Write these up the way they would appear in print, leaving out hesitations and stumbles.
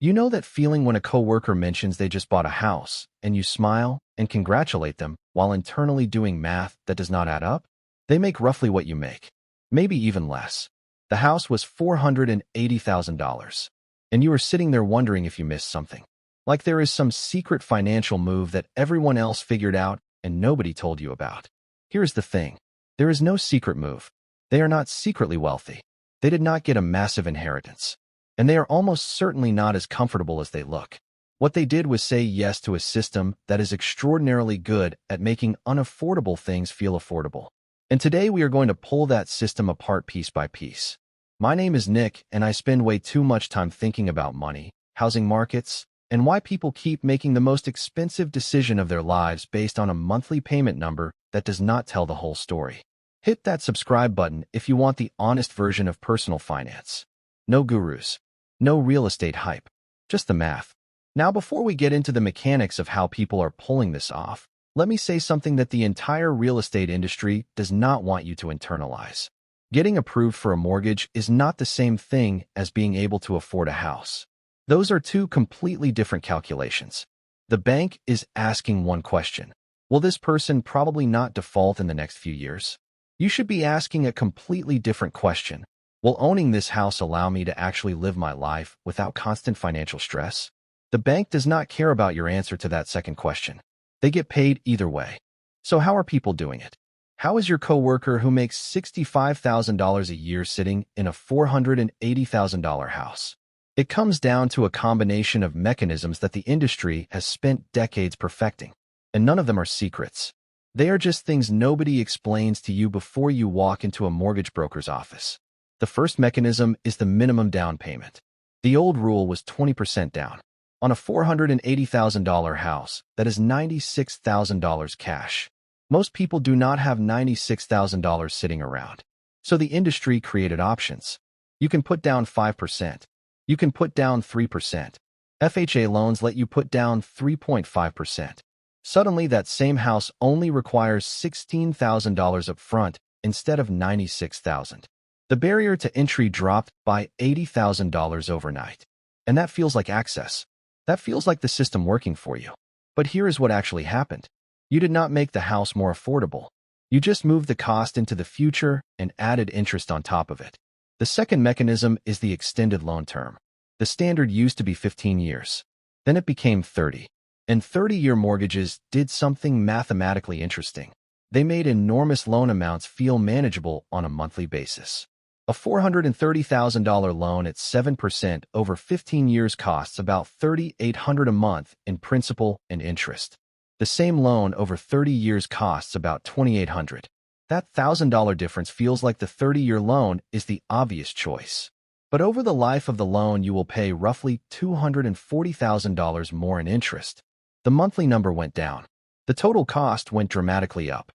You know that feeling when a coworker mentions they just bought a house, and you smile and congratulate them while internally doing math that does not add up? They make roughly what you make, maybe even less. The house was $480,000, and you are sitting there wondering if you missed something. Like there is some secret financial move that everyone else figured out and nobody told you about. Here's the thing. There is no secret move. They are not secretly wealthy. They did not get a massive inheritance. And they are almost certainly not as comfortable as they look. What they did was say yes to a system that is extraordinarily good at making unaffordable things feel affordable. And today we are going to pull that system apart piece by piece. My name is Nick, and I spend way too much time thinking about money, housing markets, and why people keep making the most expensive decision of their lives based on a monthly payment number that does not tell the whole story. Hit that subscribe button if you want the honest version of personal finance. No gurus. No real estate hype. Just the math. Now, before we get into the mechanics of how people are pulling this off, let me say something that the entire real estate industry does not want you to internalize. Getting approved for a mortgage is not the same thing as being able to afford a house. Those are two completely different calculations. The bank is asking one question. Will this person probably not default in the next few years? You should be asking a completely different question. Will owning this house allow me to actually live my life without constant financial stress? The bank does not care about your answer to that second question. They get paid either way. So how are people doing it? How is your coworker who makes $65,000 a year sitting in a $480,000 house? It comes down to a combination of mechanisms that the industry has spent decades perfecting, and none of them are secrets. They are just things nobody explains to you before you walk into a mortgage broker's office. The first mechanism is the minimum down payment. The old rule was 20% down. On a $480,000 house, that is $96,000 cash. Most people do not have $96,000 sitting around. So the industry created options. You can put down 5%. You can put down 3%. FHA loans let you put down 3.5%. Suddenly, that same house only requires $16,000 up front instead of $96,000. The barrier to entry dropped by $80,000 overnight. And that feels like access. That feels like the system working for you. But here is what actually happened. You did not make the house more affordable. You just moved the cost into the future and added interest on top of it. The second mechanism is the extended loan term. The standard used to be 15 years. Then it became 30. And 30-year mortgages did something mathematically interesting. They made enormous loan amounts feel manageable on a monthly basis. A $430,000 loan at 7% over 15 years costs about $3,800 a month in principal and interest. The same loan over 30 years costs about $2,800. That $1,000 difference feels like the 30-year loan is the obvious choice. But over the life of the loan, you will pay roughly $240,000 more in interest. The monthly number went down. The total cost went dramatically up.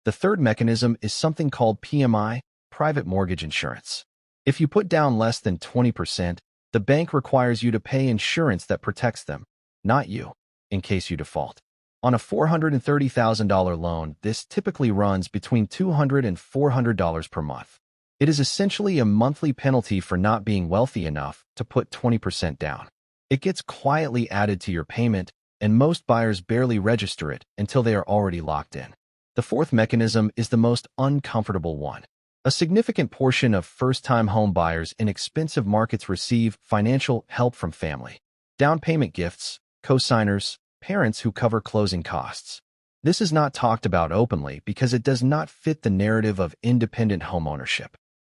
The third mechanism is something called PMI, private mortgage insurance. If you put down less than 20%, the bank requires you to pay insurance that protects them, not you, in case you default. On a $430,000 loan, this typically runs between $200 and $400 per month. It is essentially a monthly penalty for not being wealthy enough to put 20% down. It gets quietly added to your payment, and most buyers barely register it until they are already locked in. The fourth mechanism is the most uncomfortable one. A significant portion of first-time home buyers in expensive markets receive financial help from family. Down payment gifts, co-signers, parents who cover closing costs. This is not talked about openly because it does not fit the narrative of independent homeownership.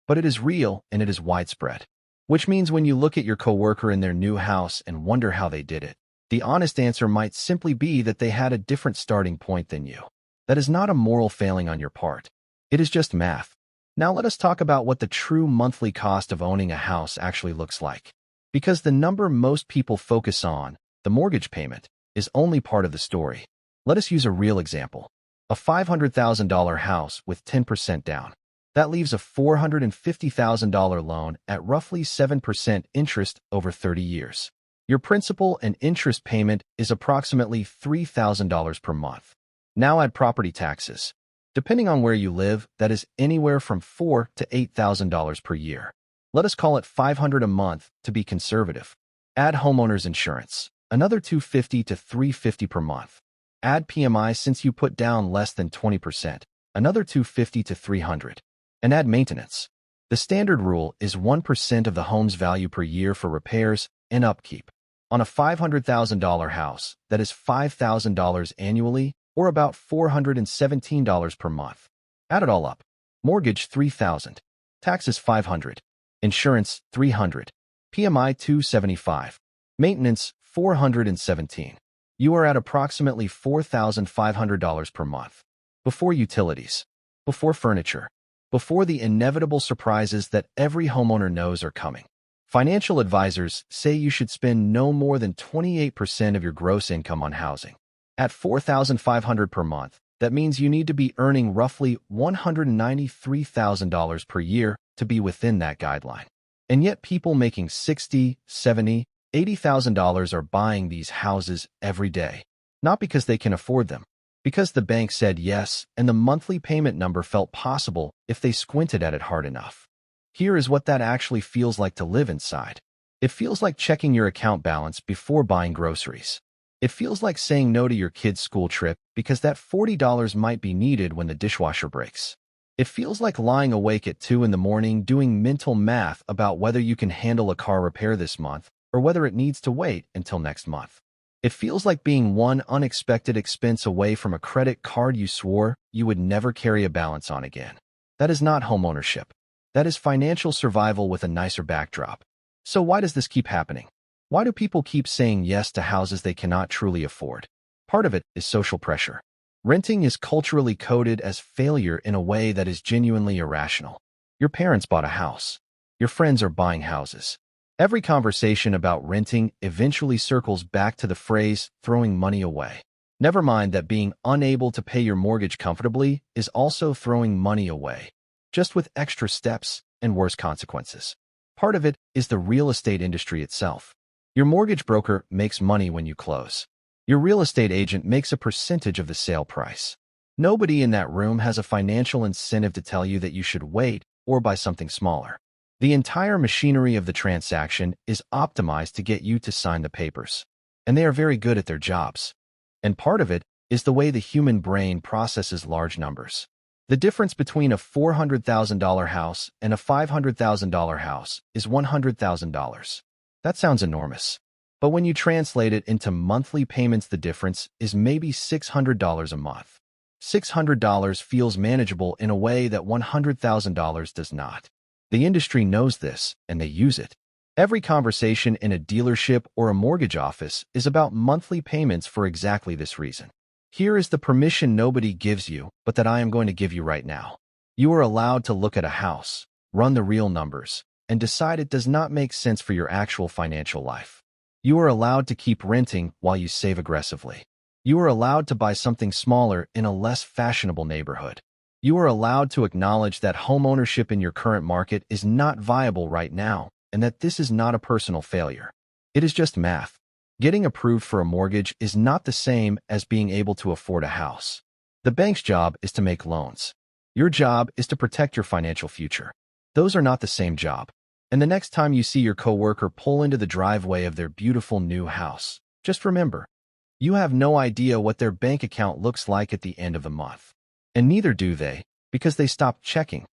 But it is real and it is widespread. Which means when you look at your coworker in their new house and wonder how they did it, the honest answer might simply be that they had a different starting point than you. That is not a moral failing on your part. It is just math. Now let us talk about what the true monthly cost of owning a house actually looks like. Because the number most people focus on, the mortgage payment, is only part of the story. Let us use a real example. A $500,000 house with 10% down. That leaves a $450,000 loan at roughly 7% interest over 30 years. Your principal and interest payment is approximately $3,000 per month. Now add property taxes. Depending on where you live, that is anywhere from $4,000 to $8,000 per year. Let us call it $500 a month to be conservative. Add homeowners insurance, another $250 to $350 per month. Add PMI since you put down less than 20%, another $250 to $300. And add maintenance. The standard rule is 1% of the home's value per year for repairs and upkeep. On a $500,000 house, that is $5,000 annually, or about $417 per month. Add it all up. Mortgage $3,000, taxes $500, insurance $300, PMI $275, maintenance $417. You are at approximately $4,500 per month. Before utilities, before furniture, before the inevitable surprises that every homeowner knows are coming. Financial advisors say you should spend no more than 28% of your gross income on housing. At $4,500 per month, that means you need to be earning roughly $193,000 per year to be within that guideline. And yet people making $60,000, $70,000, $80,000 are buying these houses every day. Not because they can afford them, because the bank said yes and the monthly payment number felt possible if they squinted at it hard enough. Here is what that actually feels like to live inside. It feels like checking your account balance before buying groceries. It feels like saying no to your kid's school trip because that $40 might be needed when the dishwasher breaks. It feels like lying awake at 2 in the morning doing mental math about whether you can handle a car repair this month or whether it needs to wait until next month. It feels like being one unexpected expense away from a credit card you swore you would never carry a balance on again. That is not homeownership. That is financial survival with a nicer backdrop. So why does this keep happening? Why do people keep saying yes to houses they cannot truly afford? Part of it is social pressure. Renting is culturally coded as failure in a way that is genuinely irrational. Your parents bought a house. Your friends are buying houses. Every conversation about renting eventually circles back to the phrase throwing money away. Never mind that being unable to pay your mortgage comfortably is also throwing money away, just with extra steps and worse consequences. Part of it is the real estate industry itself. Your mortgage broker makes money when you close. Your real estate agent makes a percentage of the sale price. Nobody in that room has a financial incentive to tell you that you should wait or buy something smaller. The entire machinery of the transaction is optimized to get you to sign the papers, and they are very good at their jobs. And part of it is the way the human brain processes large numbers. The difference between a $400,000 house and a $500,000 house is $100,000. That sounds enormous. But when you translate it into monthly payments, the difference is maybe $600 a month. $600 feels manageable in a way that $100,000 does not. The industry knows this, and they use it. Every conversation in a dealership or a mortgage office is about monthly payments for exactly this reason. Here is the permission nobody gives you, but that I am going to give you right now. You are allowed to look at a house, run the real numbers, and decide it does not make sense for your actual financial life. You are allowed to keep renting while you save aggressively. You are allowed to buy something smaller in a less fashionable neighborhood. You are allowed to acknowledge that homeownership in your current market is not viable right now, and that this is not a personal failure. It is just math. Getting approved for a mortgage is not the same as being able to afford a house. The bank's job is to make loans. Your job is to protect your financial future. Those are not the same job. And the next time you see your coworker pull into the driveway of their beautiful new house, just remember, you have no idea what their bank account looks like at the end of the month. And neither do they, because they stopped checking.